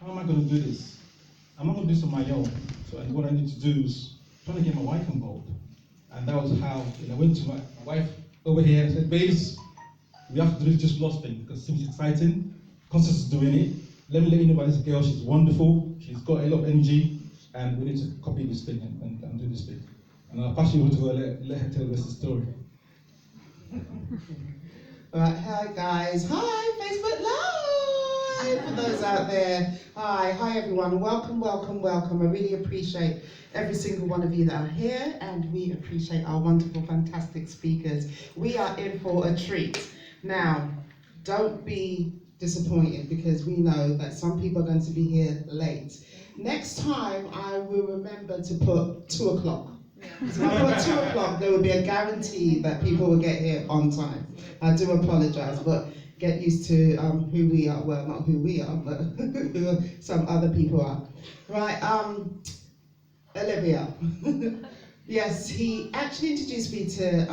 how am I going to do this? I'm not going to do this on my own. So and what I need to do is trying to get my wife involved. And that was how I went to my wife over here and said, babes, we have to do this Just thing because it seems exciting. Constance is doing it. Let me let you know about this girl. She's wonderful. She's got a lot of energy. And we need to copy this thing and do this thing. And I'll pass you over to her, let her tell the rest of the story. Right, hi guys. Hi, Facebook Live! For those out there. Hi everyone. Welcome. I really appreciate every single one of you that are here, and we appreciate our wonderful, fantastic speakers. We are in for a treat. Now, don't be disappointed because we know that some people are going to be here late. Next time, I will remember to put 2 o'clock. So if I put 2 o'clock, there will be a guarantee that people will get here on time. I do apologise, but get used to who we are. Well, not who we are, but who some other people are. Right, Olivia. Yes, he actually introduced me to,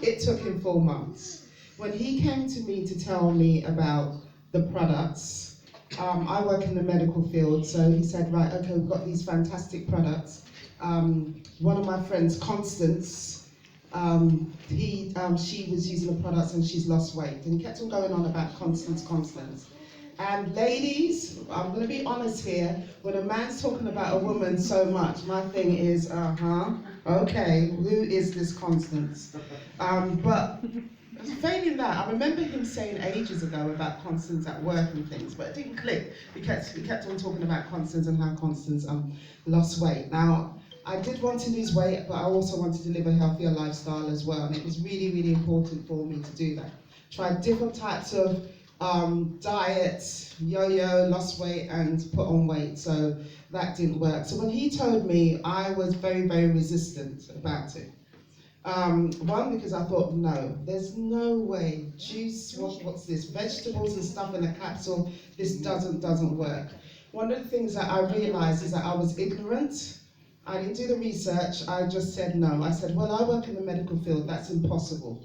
it took him 4 months. When he came to me to tell me about the products, I work in the medical field, so he said, right, okay, we've got these fantastic products. One of my friends, Constance, she was using the products and she's lost weight. And he kept on going on about Constance. And ladies, I'm going to be honest here, when a man's talking about a woman so much, my thing is, okay, who is this Constance? But failing that, I remember him saying ages ago about Constance at work and things, but it didn't click. He kept on talking about Constance and how Constance lost weight. Now, I did want to lose weight, but I also wanted to live a healthier lifestyle as well, and it was really, really important for me to do that. Tried different types of diets, yo-yo, lost weight, and put on weight, so that didn't work. So when he told me, I was very, very resistant about it. One, because I thought, no, there's no way, juice, what's this, vegetables and stuff in a capsule, this doesn't work. One of the things that I realized is that I was ignorant. I didn't do the research, I just said no. I said, well, I work in the medical field, that's impossible.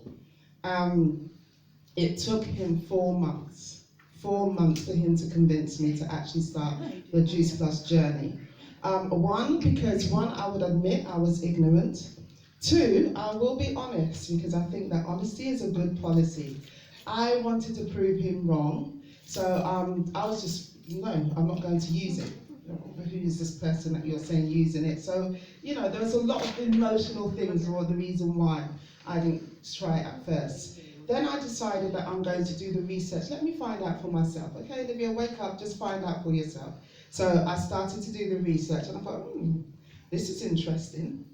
It took him 4 months. 4 months for him to convince me to actually start the Juice Plus journey. One, because I would admit I was ignorant. 2, I will be honest, because I think that honesty is a good policy. I wanted to prove him wrong, so I was just, no, I'm not going to use it. Who is this person that you're saying using it? So, there was a lot of emotional things or the reason why I didn't try it at first. Then I decided that I'm going to do the research. Let me find out for myself. Okay, Olivia, wake up, just find out for yourself. So I started to do the research and I thought, this is interesting.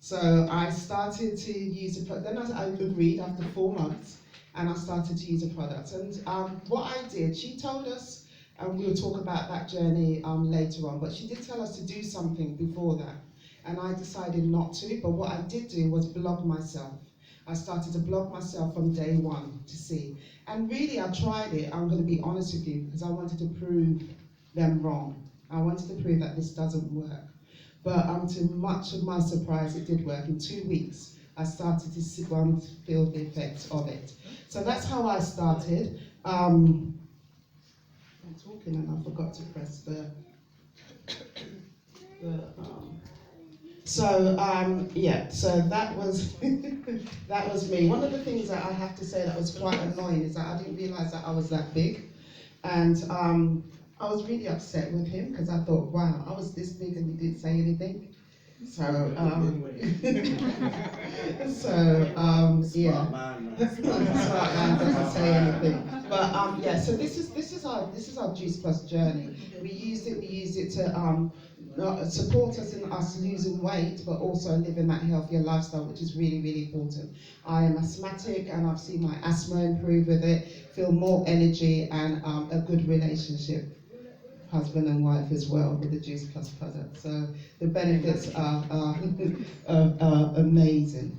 So I started to use the product. Then I agreed after 4 months and I started to use the product. And what I did, she told us, and we'll talk about that journey later on, but she did tell us to do something before that. And I decided not to, but what I did do was blog myself. I started to blog myself from day 1 to see. And really, I tried it, I'm going to be honest with you, because I wanted to prove them wrong. I wanted to prove that this doesn't work. But to much of my surprise, it did work. In 2 weeks, I started to feel the effects of it. So that's how I started. I'm talking and I forgot to press the so that was that was me. One of the things that I have to say that was quite annoying is that I didn't realise that I was that big, and I was really upset with him because I thought, wow, I was this big and he didn't say anything. So yeah, smart man doesn't say anything. But so this is our Juice Plus journey. We used it to support us in us losing weight, but also living that healthier lifestyle, which is really, really important. I am asthmatic, and I've seen my asthma improve with it, feel more energy, and a good relationship, husband and wife as well, with the Juice Plus product. So the benefits are amazing.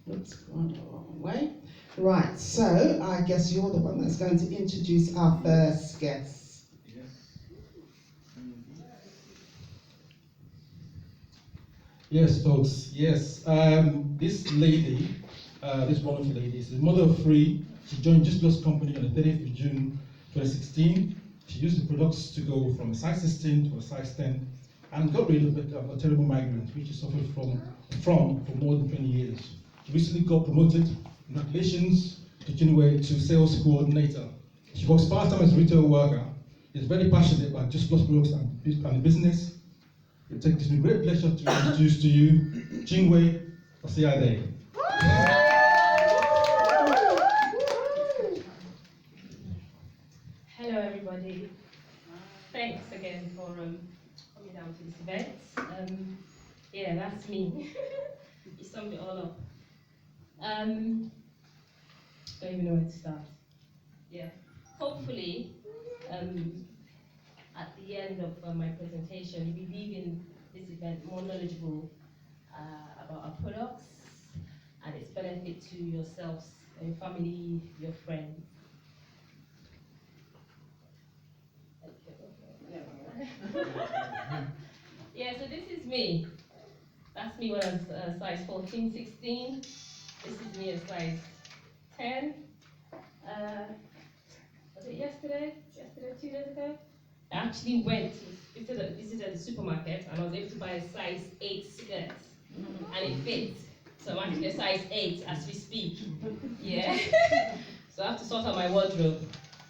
Oops, gone the wrong way. Right, so I guess you're the one that's going to introduce our first guest. Yes, folks, yes. This lady, this wonderful lady, is the mother of 3. She joined Just Plus Company on the 30th of June 2016. She used the products to go from a size 16 to a size 10 and got rid of a terrible migraine which she suffered from for more than 20 years. She recently got promoted. Congratulations to Chinwe to sales coordinator. She works part-time as a retail worker. Is very passionate about Juice Plus products and the business. It gives me great pleasure to introduce to you Chinwe Osiade. Hello everybody. Thanks again for coming down to this event. Yeah, that's me. You summed it all up. Don't even know where to start. Yeah. Hopefully, at the end of my presentation, you'll be leaving this event more knowledgeable about our products and its benefit to yourselves, your family, your friends. Yeah, so this is me. That's me when I was size 14, 16. This is me at size 10. Was it yesterday? Yesterday, 2 days ago? I actually went to visited the supermarket and I was able to buy a size 8 skirt. And it fits. So I'm actually a size 8 as we speak. Yeah. So I have to sort out my wardrobe.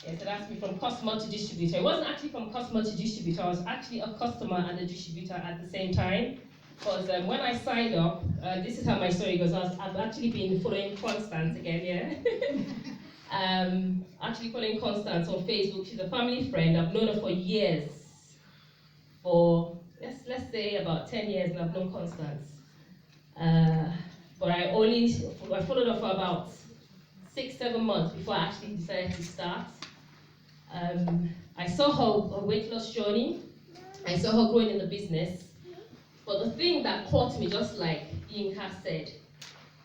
Yeah, so that's me from customer to distributor. It wasn't actually from customer to distributor. I was actually a customer and a distributor at the same time. Because when I signed up, this is how my story goes. I've actually been following Constance again, yeah. Actually following Constance on Facebook. She's a family friend. I've known her for years. For let's say about 10 years, and I've known Constance. But I followed her for about 6-7 months before I actually decided to start. I saw her weight loss journey. I saw her growing in the business. But the thing that caught me, just like Yinka said,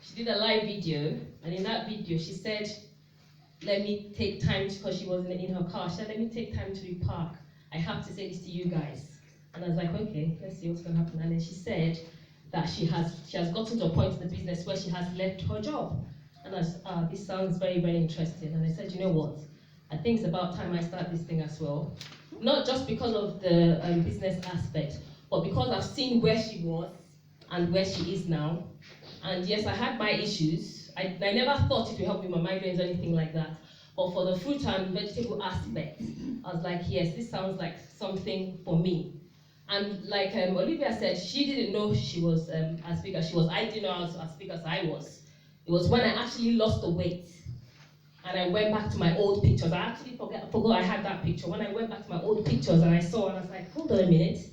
she did a live video, and in that video she said, let me take time, because she was in her car, she said, let me take time to repark. I have to say this to you guys. And I was like, okay, let's see what's going to happen. And then she said that she has gotten to a point in the business where she has left her job. And I said, this sounds very, very interesting. And I said, you know what? I think it's about time I start this thing as well. Not just because of the business aspect, but because I've seen where she was and where she is now. And yes, I had my issues. I never thought it would help with my migraines or anything like that. But for the fruit and vegetable aspect, I was like, yes, this sounds like something for me. And like Olivia said, she didn't know she was as big as she was. I didn't know I was as big as I was. It was when I actually lost the weight. And I went back to my old pictures. I actually forgot I had that picture. When I went back to my old pictures and I saw, and I was like, hold on a minute.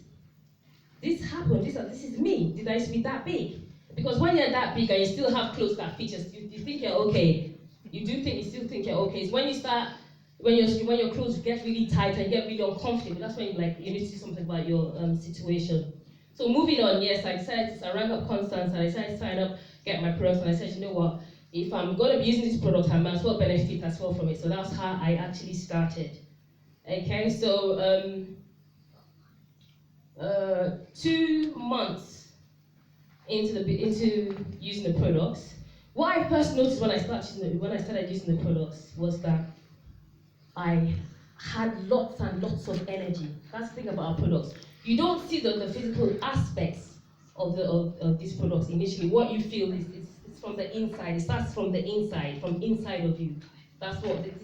This happened, this is me. Did I used to be that big? Because when you're that big and you still have clothes that features, you think you're okay. You still think you're okay. It's when you start, when your clothes get really tight and get really uncomfortable, that's when you need to do something about your situation. So moving on, yes, I rang up Constance and I decided to sign up, get my products, and I said, you know what, if I'm going to be using this product, I might as well benefit as well from it. So that's how I actually started. Okay, so 2 months into using the products, what I first noticed when I started using the products was that I had lots and lots of energy. That's the thing about our products. You don't see the physical aspects of these products initially. What you feel is it's from the inside. It starts from the inside, from inside of you. This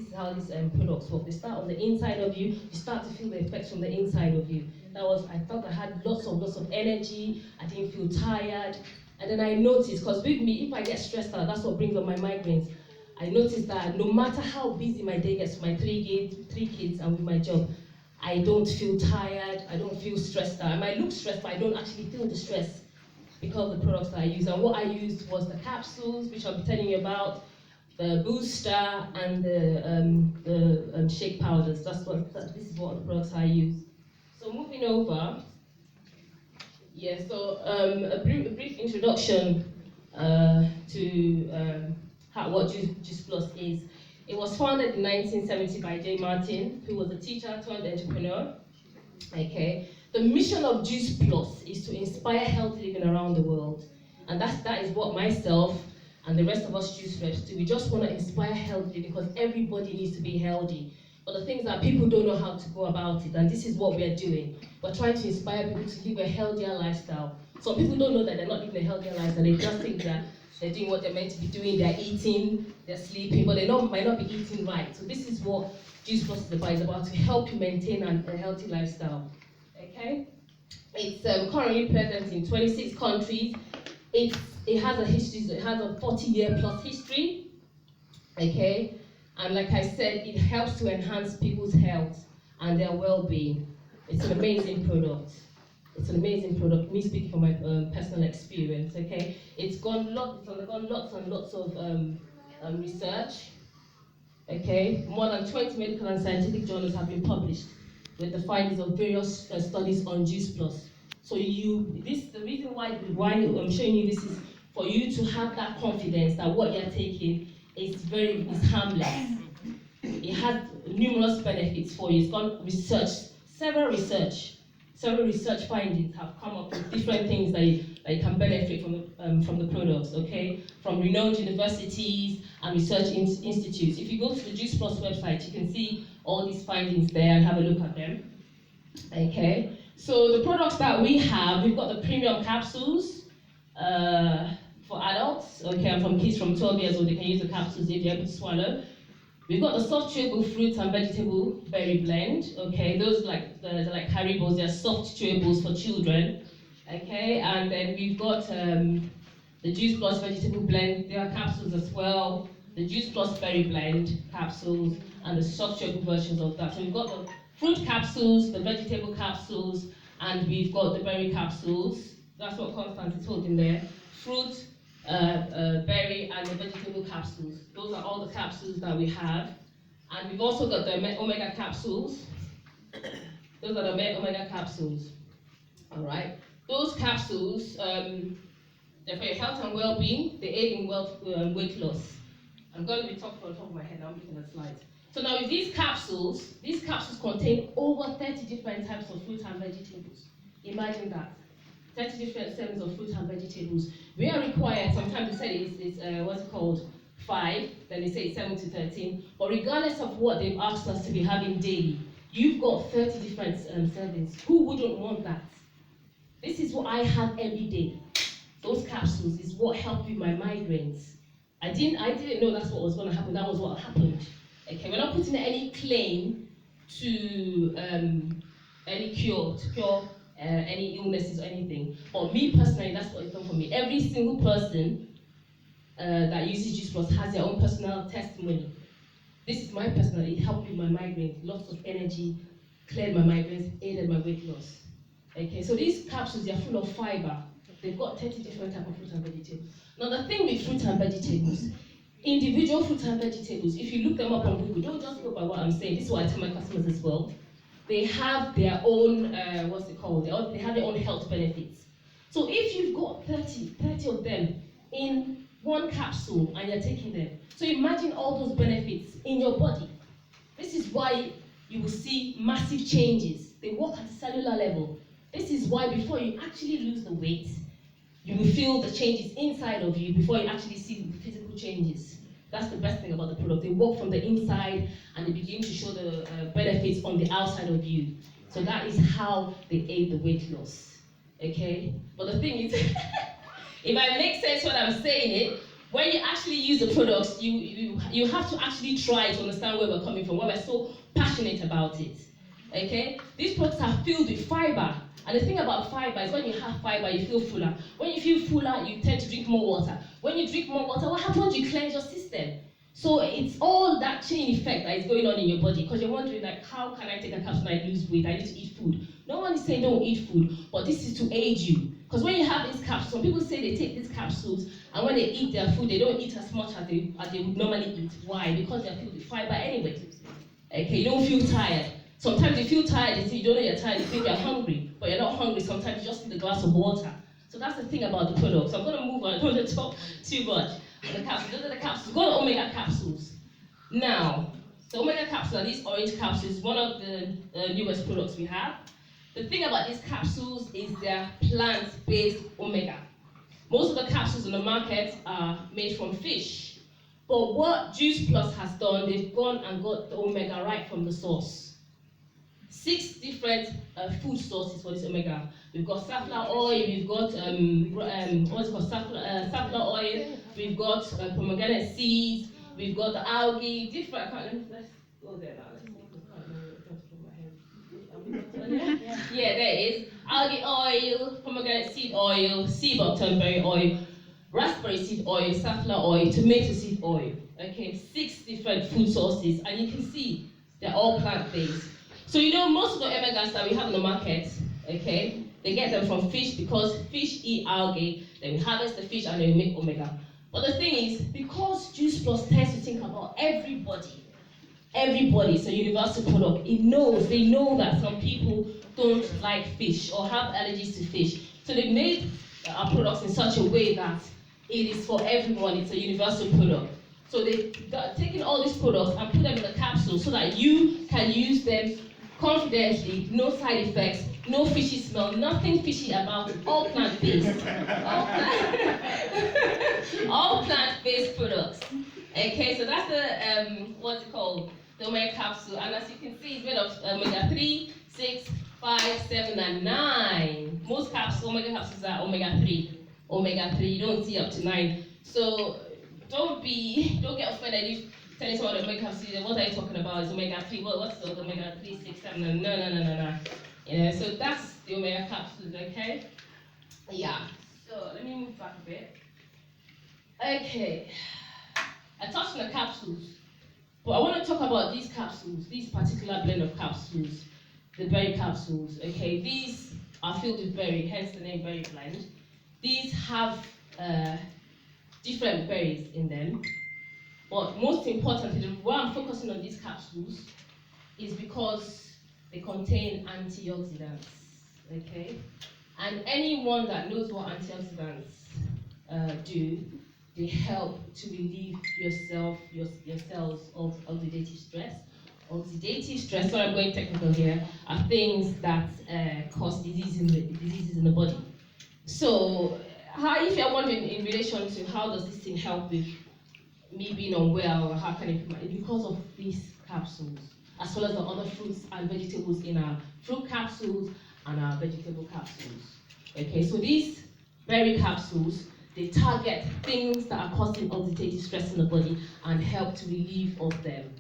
is how these products work. They start on the inside of you. You start to feel the effects from the inside of you. I felt I had lots of energy. I didn't feel tired. And then I noticed, because with me, if I get stressed out, that's what brings on my migraines. I noticed that no matter how busy my day gets, my three kids and with my job, I don't feel tired, I don't feel stressed out. I might look stressed, but I don't actually feel the stress because of the products that I use. And what I used was the capsules, which I'll be telling you about, the booster, and the shake powders. This is what the products I use. So moving over, yeah, so a brief introduction to what Juice Plus is. It was founded in 1970 by Jay Martin, who was a teacher turned entrepreneur. Okay, the mission of Juice Plus is to inspire healthy living around the world, and that is what myself and the rest of us juice reps do. We just want to inspire healthy because everybody needs to be healthy. But the thing is that people don't know how to go about it, and this is what we're doing. We're trying to inspire people to live a healthier lifestyle. Some people don't know that they're not living a healthier lifestyle. They just think that they're doing what they're meant to be doing. They're eating, they're sleeping, but they might not be eating right. So this is what Juice Plus is about. It's about to help you maintain a healthy lifestyle. Okay? It's currently present in 26 countries. It has a history. It has a 40-year plus history. Okay? And like I said, it helps to enhance people's health and their well-being. It's an amazing product. It's an amazing product. Me speaking from my personal experience, okay? It's undergone lots and lots of research, okay? More than 20 medical and scientific journals have been published with the findings of various studies on Juice Plus. So the reason why I'm showing you this is for you to have that confidence that what you're taking is harmless. It has numerous benefits for you. It's got research, several research findings have come up with different things that you can benefit from the products, okay? From renowned universities and research institutes. If you go to the Juice Plus website, you can see all these findings there and have a look at them, okay? So the products that we have, we've got the premium capsules for adults, okay, and from kids from 12 years old, they can use the capsules if they're able to swallow. We've got the soft chewable fruits and vegetable berry blend, okay, those they're like Haribos, they're soft chewables for children, okay, and then we've got the Juice Plus vegetable blend, there are capsules as well, the Juice Plus berry blend capsules, and the soft chewable versions of that. So we've got the fruit capsules, the vegetable capsules, and we've got the berry capsules. That's what Constance is holding there. Fruit, berry, and the vegetable capsules. Those are all the capsules that we have. And we've also got the omega capsules. Those are the omega capsules. All right. Those capsules, they're for your health and well-being. They aid in weight loss. I'm going to be talking on top of my head. I'm looking at slides. So now with these capsules contain over 30 different types of fruit and vegetables. Imagine that. 30 different servings of fruit and vegetables. We are required, sometimes they say it's 5, then they say it's 7 to 13. But regardless of what they've asked us to be having daily, you've got 30 different servings. Who wouldn't want that? This is what I have every day. Those capsules is what helped with my migraines. I didn't know that's what was going to happen. That was what happened. Okay, we're not putting any claim to any cure, to cure any illnesses or anything. But me personally, that's what it's done for me. Every single person that uses Juice Plus has their own personal testimony. This is my personal, it helped with my migraines, lots of energy, cleared my migraines, aided my weight loss. Okay, so these capsules, they're full of fiber. They've got 30 different types of fruit and vegetables. Now the thing with fruit and vegetables, individual fruit and vegetables, if you look them up on Google, don't just go by what I'm saying. This is what I tell my customers as well. They have their own, they have their own health benefits. So if you've got 30 of them in one capsule and you're taking them, so imagine all those benefits in your body. This is why you will see massive changes. They work at a cellular level. This is why before you actually lose the weight, you will feel the changes inside of you before you actually see the physical changes. That's the best thing about the product. They work from the inside and they begin to show the benefits on the outside of you. So that is how they aid the weight loss. Okay? But the thing is, if I make sense when I'm saying it, when you actually use the products, you have to actually try to understand where we're coming from, why we're so passionate about it. Okay? These products are filled with fiber. And the thing about fiber is when you have fiber, you feel fuller. When you feel fuller, you tend to drink more water. When you drink more water, what happens? You cleanse your system. So it's all that chain effect that is going on in your body, because you're wondering, like, how can I take a capsule and I lose weight? I need to eat food. No one is saying don't eat food, but this is to aid you. Because when you have these capsules, some people say they take these capsules, and when they eat their food, they don't eat as much as they would normally eat. Why? Because they're filled with fiber anyway. Okay, you don't feel tired. Sometimes you feel tired, you don't know you're tired, you think you're hungry, but you're not hungry. Sometimes you just need a glass of water. So that's the thing about the product. So I'm going to move on. I don't want to talk too much on the capsules. Those are the capsules. Go to omega capsules. Now, the omega capsules are these orange capsules, one of the newest products we have. The thing about these capsules is they're plant-based omega. Most of the capsules on the market are made from fish, But what Juice Plus has done, they've gone and got the omega right from the source. 6 different food sources for this omega. We've got safflower oil, we've got what's it called, safflower oil, we've got pomegranate seeds, we've got the algae, different. Let's go there now. Let's see. Yeah, there it is. Algae oil, pomegranate seed oil, sea buckthornberry oil, raspberry seed oil, safflower oil, tomato seed oil. Okay, 6 different food sources, and you can see they're all plant-based. So you know most of the omegas that we have in the market, okay, they get them from fish because fish eat algae, then we harvest the fish and then we make omega. But the thing is, because Juice Plus tends to think about everybody, it's a universal product. They know that some people don't like fish or have allergies to fish. So they made our products in such a way that it is for everyone, it's a universal product. So they've taken all these products and put them in a capsule so that you can use them confidently, no side effects, no fishy smell, nothing fishy about it, all plant-based. All plant-based products. Okay, so that's the, what's it called? The omega capsule. And as you can see, it's made of omega 3, 6, 5, 7, and 9. Most omega capsules are omega 3. Omega 3, you don't see up to 9. So don't get offended if telling someone the omega capsule, what are you talking about? Is omega 3, what's the omega 3, 6, 7, no. Yeah, so that's the omega capsules, okay? Yeah, so let me move back a bit. Okay, I touched on the capsules, but I want to talk about these capsules, these particular blend of capsules, the berry capsules, okay? These are filled with berry, hence the name berry blend. These have different berries in them, but most importantly, why I'm focusing on these capsules is because they contain antioxidants, okay? And anyone that knows what antioxidants do, they help to relieve your cells of oxidative stress. Oxidative stress, so I'm going technical here, are things that cause diseases in the body. So, if you're wondering in relation to how does this thing help with me being unwell, or how can it be, it's because of these capsules, as well as the other fruits and vegetables in our fruit capsules and our vegetable capsules. Okay, so these berry capsules, they target things that are causing oxidative stress in the body and help to relieve of them.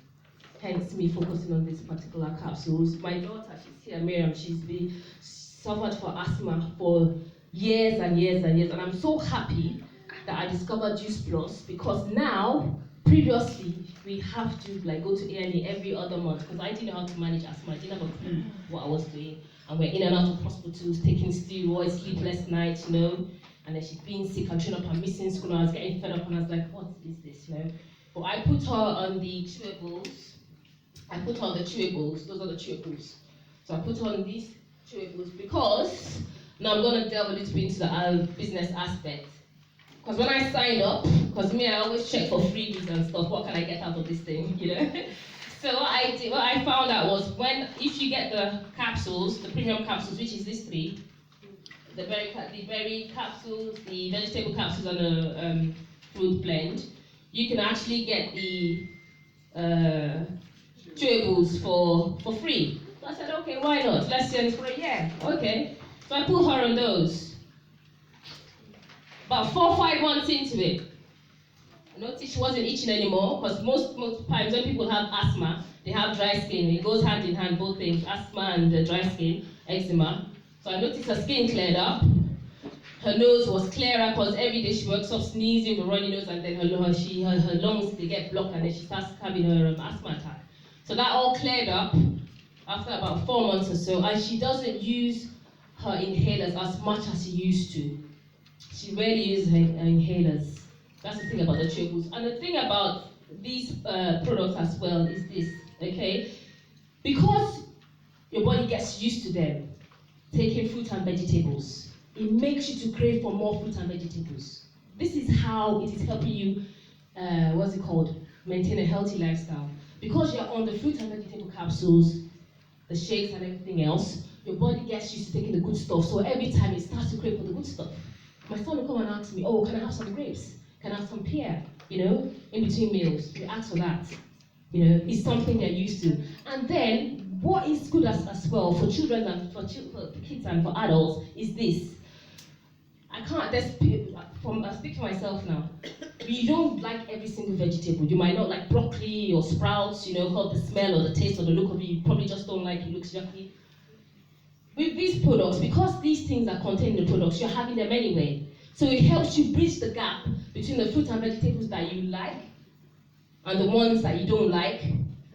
Hence me focusing on these particular capsules. My daughter, she's here, Miriam, she's been suffered for asthma for years and years and years, and I'm so happy that I discovered Juice Plus, because now, previously, we have to go to A&E every other month, because I didn't know how to manage asthma. I didn't have a clue what I was doing, and we're in and out of hospitals, taking steroids, sleepless nights, you know, and then she's being sick and showing up and missing school, and I was getting fed up, and I was like, what is this, you know? But I put her on the chewables. Those are the chewables. So I put her on these chewables because, now I'm going to delve a little bit into the business aspect. Because when I signed up, because I always check for freebies and stuff, what can I get out of this thing, you know? So what I found out was if you get the capsules, the premium capsules, which is these 3, the berry capsules, the vegetable capsules, and the fruit blend, you can actually get the chewables for free. So I said, okay, why not? Let's send it for a year. Okay. So I put her on those. About 4 or 5 months into it, I noticed she wasn't itching anymore, because most times when people have asthma, they have dry skin. It goes hand in hand, both things, asthma and dry skin, eczema. So I noticed her skin cleared up. Her nose was clearer, because every day she wakes up sneezing with a runny nose, and then her lungs, they get blocked, and then she starts having her asthma attack. So that all cleared up after about 4 months or so, and she doesn't use her inhalers as much as she used to. She rarely uses her inhalers. That's the thing about the chewables. And the thing about these products as well is this, okay? Because your body gets used to them, taking fruit and vegetables, it makes you to crave for more fruit and vegetables. This is how it is helping you, maintain a healthy lifestyle. Because you're on the fruit and vegetable capsules, the shakes and everything else, your body gets used to taking the good stuff, so every time it starts to crave for the good stuff. My son will come and ask me, oh, can I have some grapes? Can I have some pear? in between meals. You ask for that. It's something they're used to. And then, what is good as well for children and for kids and for adults is this. I can't, I speak for myself now. You don't like every single vegetable. You might not like broccoli or sprouts, because the smell or the taste or the look of it, you probably just don't like it, looks yucky. With these products, because these things are contained in the products, you're having them anyway. So it helps you bridge the gap between the fruits and vegetables that you like and the ones that you don't like,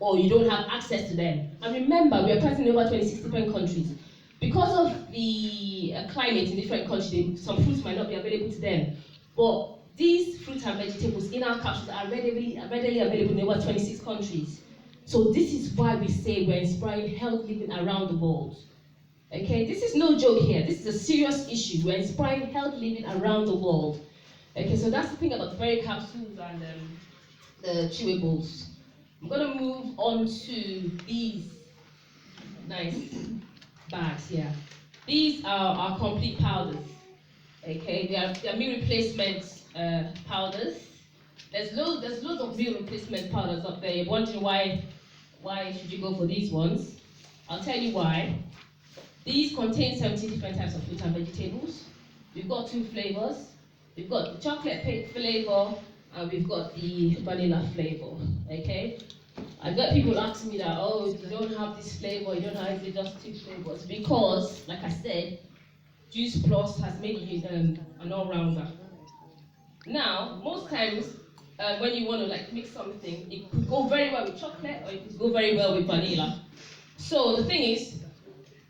or you don't have access to them. And remember, we are present in over 26 different countries. Because of the climate in different countries, some fruits might not be available to them. But these fruits and vegetables in our capsules are readily available in over 26 countries. So this is why we say we're inspiring health living around the world. Okay, this is no joke here. This is a serious issue. We're inspiring health living around the world. Okay, so that's the thing about the berry capsules and the chewables. I'm going to move on to these nice bags here. These are our complete powders. Okay, they are meal replacement powders. There's loads of meal replacement powders up there. You're wondering why should you go for these ones? I'll tell you why. These contain 17 different types of fruits and vegetables. We've got 2 flavors. We've got the chocolate flavor and we've got the vanilla flavor. Okay? I've got people asking me that, oh, you don't have this flavor, you don't have it, just 2 flavors. Because, like I said, Juice Plus has made you an all-rounder. Now, most times, when you want to mix something, it could go very well with chocolate or it could go very well with vanilla. So the thing is,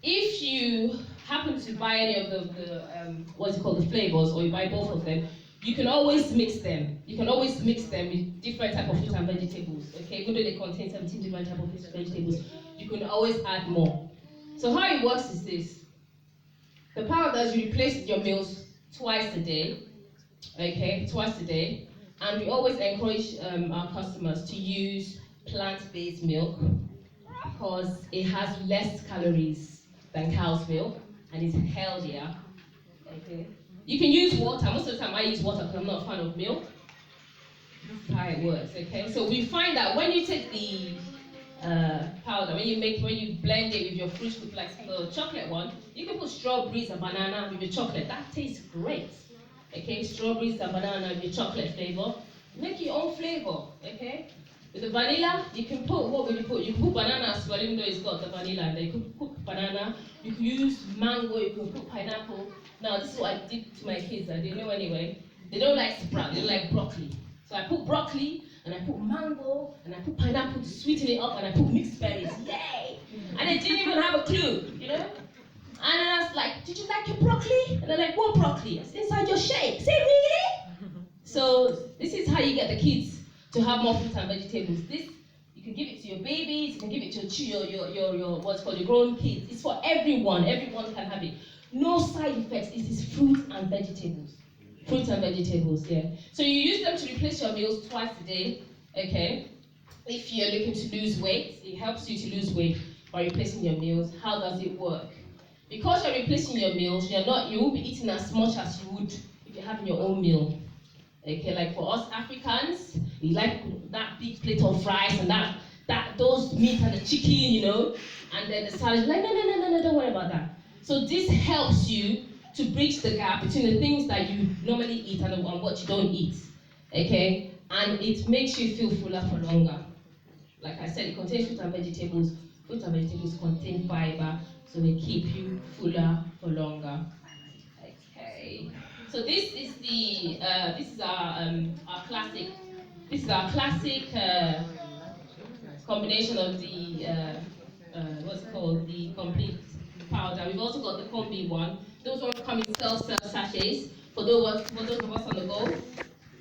if you happen to buy any of the flavors, or you buy both of them, you can always mix them. You can always mix them with different types of fruits and vegetables. Okay, even though they contain 17 different types of fruits and vegetables, you can always add more. So how it works is this: the powders you replace with your meals twice a day. Okay, twice a day, and we always encourage our customers to use plant-based milk because it has less calories than cow's milk and is healthier. Okay. You can use water. Most of the time I use water because I'm not a fan of milk. That's how it works, okay? So we find that when you take the powder, when you blend it with your fruit, like the chocolate one, you can put strawberries and banana with your chocolate. That tastes great. Okay, strawberries and banana with your chocolate flavor. Make your own flavor, okay? With the vanilla, you can put, what will you put? You can put banana as well, even though it's got the vanilla in there. You can put banana, you can use mango, you can put pineapple. Now, this is what I did to my kids, and they know anyway. They don't like sprout, they like broccoli. So I put broccoli, and I put mango, and I put pineapple to sweeten it up, and I put mixed berries. Yay! And they didn't even have a clue, And I was like, did you like your broccoli? And they're like, what broccoli? It's inside your shake. Say, really? So this is how you get the kids to have more fruits and vegetables. This, you can give it to your babies, you can give it to your what's called your grown kids. It's for everyone. Everyone can have it. No side effects. It is fruits and vegetables. Fruits and vegetables, yeah. So you use them to replace your meals twice a day, okay? If you're looking to lose weight, it helps you to lose weight by replacing your meals. How does it work? Because you're replacing your meals, you won't be eating as much as you would if you're having your own meal. Okay, like for us Africans, we like that big plate of rice and those meat and the chicken, and then the salad. Like, no, don't worry about that. So this helps you to bridge the gap between the things that you normally eat and what you don't eat. Okay, and it makes you feel fuller for longer. Like I said, it contains fruits and vegetables. Fruits and vegetables contain fiber, so they keep you fuller for longer. Okay. So this is our classic combination of the the complete powder. We've also got the combi one. Those ones come in self sachets for those of us on the go.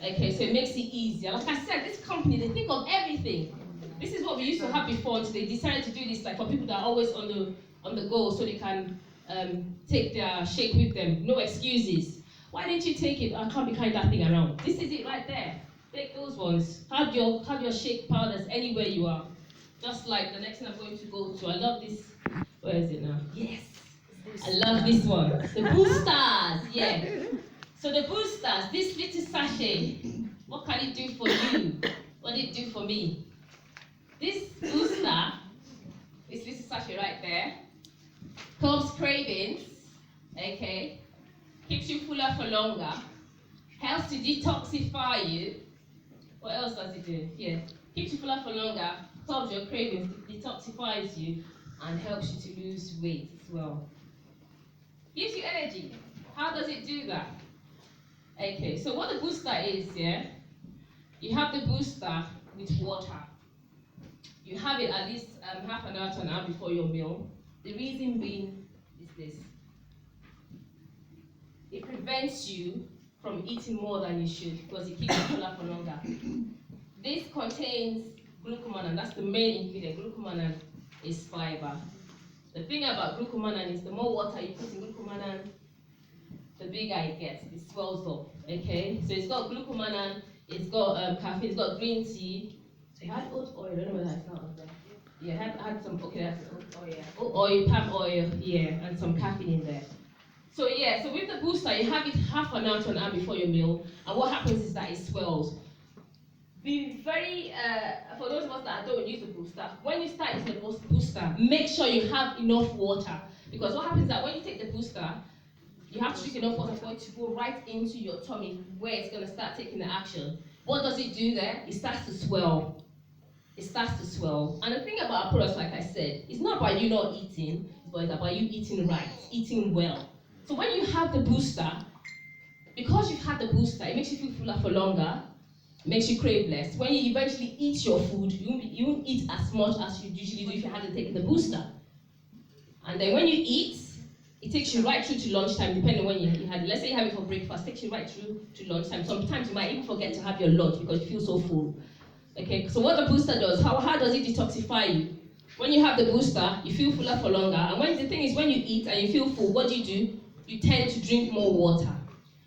Okay, so it makes it easier. Like I said, this company, they think of everything. This is what we used to have before. So they decided to do this like for people that are always on the go, so they can take their shake with them. No excuses. Why didn't you take it? I can't be carrying that thing around. This is it right there. Take those ones. Have your shake powders anywhere you are. Just like the next thing I'm going to go to. I love this. Where is it now? Yes. I love this one. The boosters. Yeah. So the boosters, this little sachet, What can it do for you? What did it do for me? This booster, this little sachet right there, curbs cravings, okay, keeps you fuller for longer, helps to detoxify you. What else does it do? Yeah, keeps you fuller for longer, curbs your cravings, detoxifies you, and helps you to lose weight as well. Gives you energy. How does it do that? Okay, so what the booster is, yeah, you have the booster with water. You have it at least half an hour to an hour before your meal. The reason being is this. It prevents you from eating more than you should because it keeps you fuller for longer. This contains glucomannan, that's the main ingredient. Glucomannan is fiber. The thing about glucomannan is the more water you put in glucomannan, the bigger it gets, it swells up, okay? So it's got glucomannan, it's got caffeine, it's got green tea. So you had oat oil, I don't know whether it's not on there. Yeah, had some, okay, that's oat oil, yeah. Oat oil, palm oil, yeah, and some caffeine in there. So yeah, so with the booster, you have it half an hour to an hour before your meal, and what happens is that it swells. Be very, for those of us that don't use the booster, when you start using the booster, make sure you have enough water. Because what happens is that when you take the booster, you have to drink enough water for it to go right into your tummy where it's going to start taking the action. What does it do there? It starts to swell. It starts to swell. And the thing about our products, like I said, it's not about you not eating, but it's about you eating right, eating well. So when you have the booster, because you've had the booster, it makes you feel fuller for longer, makes you crave less. When you eventually eat your food, you won't eat as much as you usually do if you hadn't taken the booster. And then when you eat, it takes you right through to lunchtime, depending on when you had it. Let's say you have it for breakfast, it takes you right through to lunchtime. Sometimes you might even forget to have your lunch because you feel so full. Okay, so what the booster does, how does it detoxify you? When you have the booster, you feel fuller for longer. And the thing is, when you eat and you feel full, what do? You tend to drink more water.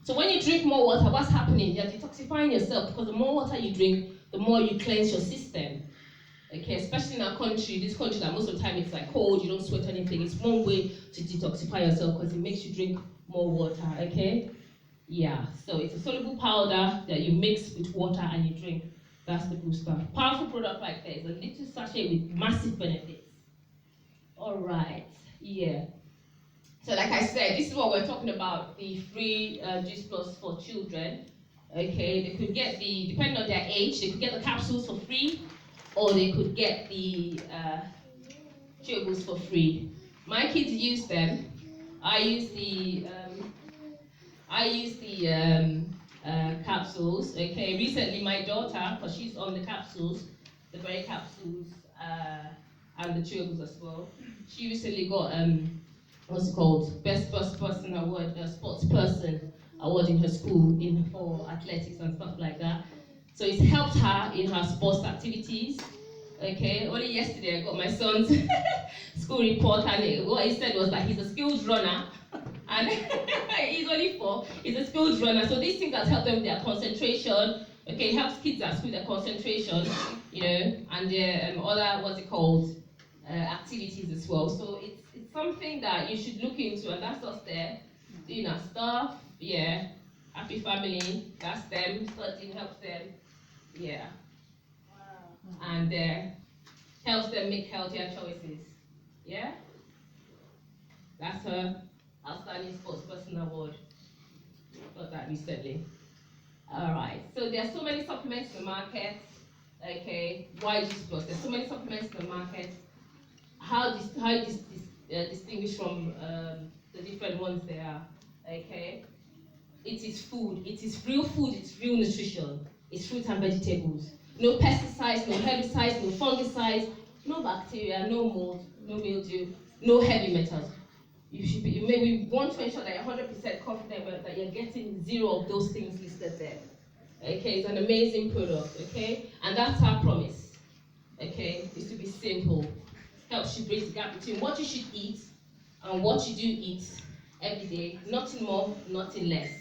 So when you drink more water, what's happening? You're detoxifying yourself because the more water you drink, the more you cleanse your system. Okay, especially in our country, this country that most of the time it's like cold, you don't sweat anything. It's one way to detoxify yourself because it makes you drink more water, okay? Yeah, so it's a soluble powder that you mix with water and you drink. That's the booster. Powerful product like that. It's a little sachet with massive benefits. All right, yeah. So like I said, this is what we're talking about, the free Juice Plus for children. Okay, they could get depending on their age, they could get the capsules for free, or they could get the chewables for free. My kids use them. I use the capsules. Okay, recently my daughter, because she's on the capsules, the berry capsules, and the chewables as well. She recently got what's it called? Best Sports Person Award, Sports Person Award in her school for athletics and stuff like that. So it's helped her in her sports activities. Okay, only yesterday I got my son's school report, and what he said was that he's a skilled runner, and he's only 4. He's a skilled runner. So these things that help them with their concentration. Okay, it helps kids at school their concentration, you know, and their other activities as well. So it's something that you should look into, and that's us there doing our stuff. Yeah, happy family. That's them. Studying helps them. Yeah. And helps them make healthier choices. Yeah? That's her Outstanding Sports Person Award. Got that recently. Alright, so there are so many supplements in the market. Okay, why Juice Plus? There's so many supplements in the market. How you distinguish from the different ones there are? Okay? It is food. It is real food. It's real nutrition. It's fruit and vegetables. No pesticides, no herbicides, no fungicides, no bacteria, no mold, no mildew, no heavy metals. We want to ensure that you're 100% confident that you're getting 0 of those things listed there. Okay, it's an amazing product, okay? And that's our promise, okay? Is to be simple. Helps you bridge the gap between what you should eat and what you do eat every day. Nothing more, nothing less.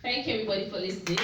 Thank you everybody for listening.